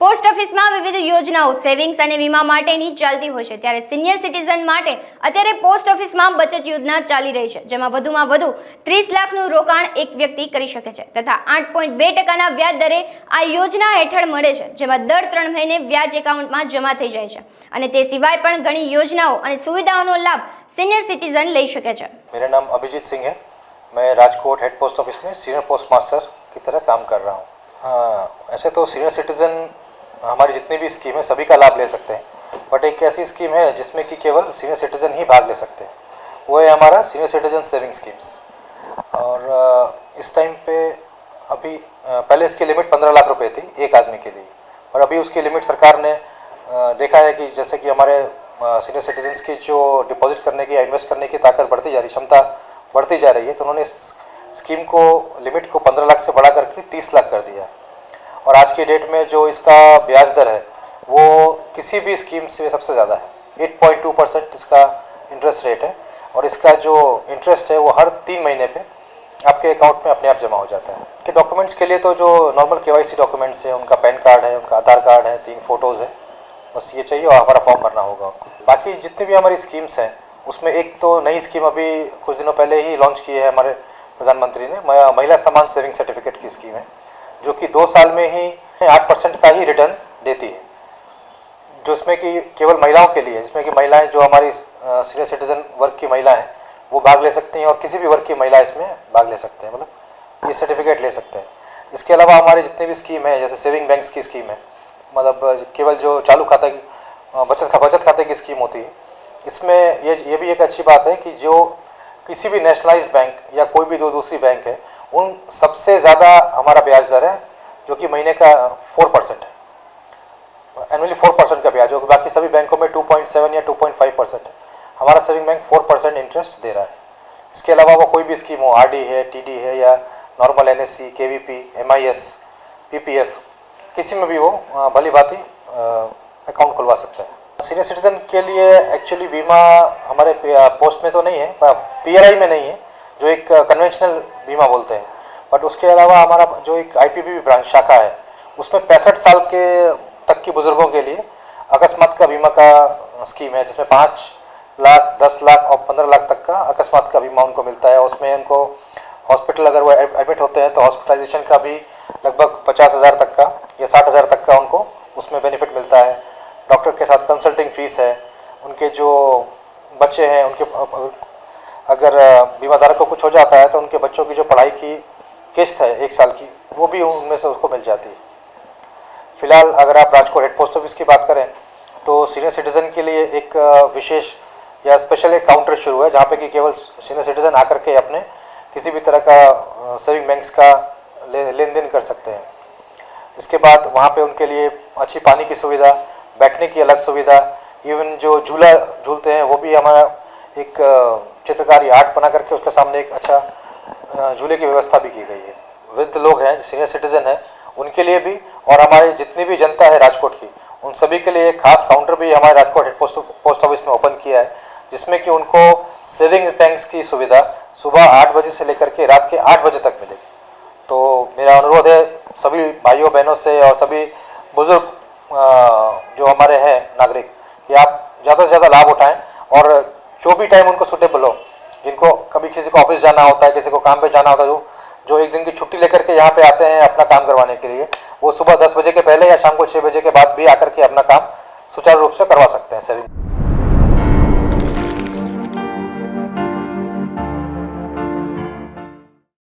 Post ઓફિસમાં વિવિધ યોજનાઓ સેવિંગ્સ અને વીમા માટેની ચાલતી હોય છે, ત્યારે સિનિયર સિટીઝન માટે અત્યારે પોસ્ટ ઓફિસમાં બચત યોજના ચાલી રહી છે, જેમાં વધુમાં વધુ 30 લાખનું રોકાણ એક વ્યક્તિ કરી શકે છે તથા 8.2% વ્યાજ દરે આ યોજના હેઠળ મળે છે, જેમાં દર 3 મહિને વ્યાજ એકાઉન્ટમાં જમા થઈ જાય છે અને તે સિવાય પણ ઘણી યોજનાઓ અને સુવિધાઓનો લાભ सीनियर सिटीजन ले सके छे। मेरा नाम अभिजीत सिंह है। मैं राजकोट हेड पोस्ट ऑफिस में सीनियर पोस्ट मास्टर की तरह काम कर रहा हूँ। हाँ, ऐसे तो सीनियर सिटीज़न हमारी जितनी भी स्कीम है सभी का लाभ ले सकते हैं, बट एक ऐसी स्कीम है जिसमें कि केवल सीनियर सिटीज़न ही भाग ले सकते हैं, वो है हमारा सीनियर सिटीज़न सेविंग स्कीम्स। और इस टाइम पे अभी पहले इसकी लिमिट 15 लाख रुपए थी एक आदमी के लिए, और अभी उसकी लिमिट सरकार ने देखा है कि जैसे कि हमारे सीनियर सिटीजन्स की जो डिपॉजिट करने की या इन्वेस्ट करने की ताकत बढ़ती जा रही, क्षमता बढ़ती जा रही है, तो उन्होंने इस स्कीम को लिमिट को 15 लाख से बढ़ा करके 30 लाख कर दिया। और आज की डेट में जो इसका ब्याज दर है वो किसी भी स्कीम से सबसे ज़्यादा है। 8.2% इसका इंटरेस्ट रेट है, और इसका जो इंटरेस्ट है वो हर 3 महीने पे आपके अकाउंट में अपने आप जमा हो जाता है। कि डॉक्यूमेंट्स के लिए तो जो नॉर्मल KYC डॉक्यूमेंट्स हैं, उनका पैन कार्ड है, उनका आधार कार्ड है, 3 फोटोज़ है, बस ये चाहिए और हमारा फॉर्म भरना होगा। बाकी जितनी भी हमारी स्कीम्स हैं उसमें एक तो नई स्कीम अभी कुछ दिनों पहले ही लॉन्च की है हमारे प्रधानमंत्री ने, महिला समान सेविंग सर्टिफिकेट की स्कीम है, जो कि 2 साल में ही 8% का ही रिटर्न देती है, जो इसमें कि केवल महिलाओं के लिए, जिसमें कि महिलाएं जो हमारी सीनियर सिटीजन वर्ग की महिला हैं वो भाग ले सकती हैं, और किसी भी वर्ग की महिला इसमें भाग ले सकते हैं, मतलब ये सर्टिफिकेट ले सकते हैं। इसके अलावा हमारी जितनी भी स्कीम है, जैसे सेविंग बैंक्स की स्कीम है, मतलब केवल जो चालू खाता की बचत खाते की स्कीम होती है, इसमें ये भी एक अच्छी बात है कि जो किसी भी नेशनलाइज्ड बैंक या कोई भी दूसरी बैंक है, उन सबसे ज़्यादा हमारा ब्याज दर है, जो कि महीने का 4% है, एनुअली 4% का ब्याज, जो बाकी सभी बैंकों में 2.7 या 2.5% है, हमारा सेविंग बैंक 4% इंटरेस्ट दे रहा है। इसके अलावा वो कोई भी स्कीम हो, RD है, TD है, या normal NSC, KVP, MIS, PPF, किसी में भी वो भली भांति अकाउंट खुलवा सकता है। सीनियर सिटीजन के लिए एक्चुअली बीमा हमारे पोस्ट में तो नहीं है, PLI में नहीं है, जो एक कन्वेंशनल बीमा बोलते हैं, बट उसके अलावा हमारा जो एक IPPB ब्रांच शाखा है, उसमें 65 साल के तक की बुज़ुर्गों के लिए अकस्मात का बीमा का स्कीम है, जिसमें 5 लाख, 10 लाख और 15 लाख तक का अकस्मात का बीमा उनको मिलता है। उसमें उनको हॉस्पिटल अगर वो एडमिट होते हैं तो हॉस्पिटलाइजेशन का भी लगभग 50,000 तक का या 60,000 तक का उनको उसमें बेनिफिट मिलता है। डॉक्टर के साथ कंसल्टिंग फ़ीस है, उनके जो बच्चे हैं उनके अगर बीमाधारक को कुछ हो जाता है तो उनके बच्चों की जो पढ़ाई की किस्त है 1 साल की, वो भी उनमें से उसको मिल जाती है। फ़िलहाल अगर आप राजकोट हेड पोस्ट ऑफिस की बात करें तो सीनियर सिटीज़न के लिए एक विशेष या स्पेशल एक काउंटर शुरू है, जहाँ पे कि केवल सीनियर सिटीज़न आकर के अपने किसी भी तरह का सेविंग बैंक्स का लेन देन कर सकते हैं। इसके बाद वहाँ पे उनके लिए अच्छी पानी की सुविधा, बैठने की अलग सुविधा, इवन जो झूला झूलते हैं वो भी हमारा एक चित्रकारी आर्ट बना करके उसके सामने एक अच्छा झूले की व्यवस्था भी की गई है। वृद्ध लोग हैं, सीनियर सिटीज़न हैं, उनके लिए भी, और हमारे जितनी भी जनता है राजकोट की, उन सभी के लिए एक खास काउंटर भी हमारे राजकोट हेड पोस्ट ऑफिस में ओपन किया है, जिसमें कि उनको सेविंग्स बैंक्स की सुविधा सुबह 8 बजे से लेकर के रात के 8 बजे तक मिलेगी। तो मेरा अनुरोध है सभी भाइयों बहनों से और सभी बुज़ुर्ग जो हमारे हैं नागरिक, कि आप ज़्यादा से ज़्यादा लाभ उठाएं, और जो भी टाइम उनको सूटेबल हो, जिनको कभी किसी को ऑफिस जाना होता है, किसी को काम पे जाना होता है, जो एक दिन की छुट्टी लेकर के यहाँ पे आते हैं अपना काम करवाने के लिए, वो सुबह 10 बजे के पहले या शाम को 6 बजे के बाद भी आकर के अपना काम सुचारू रूप से करवा सकते हैं सेविंग।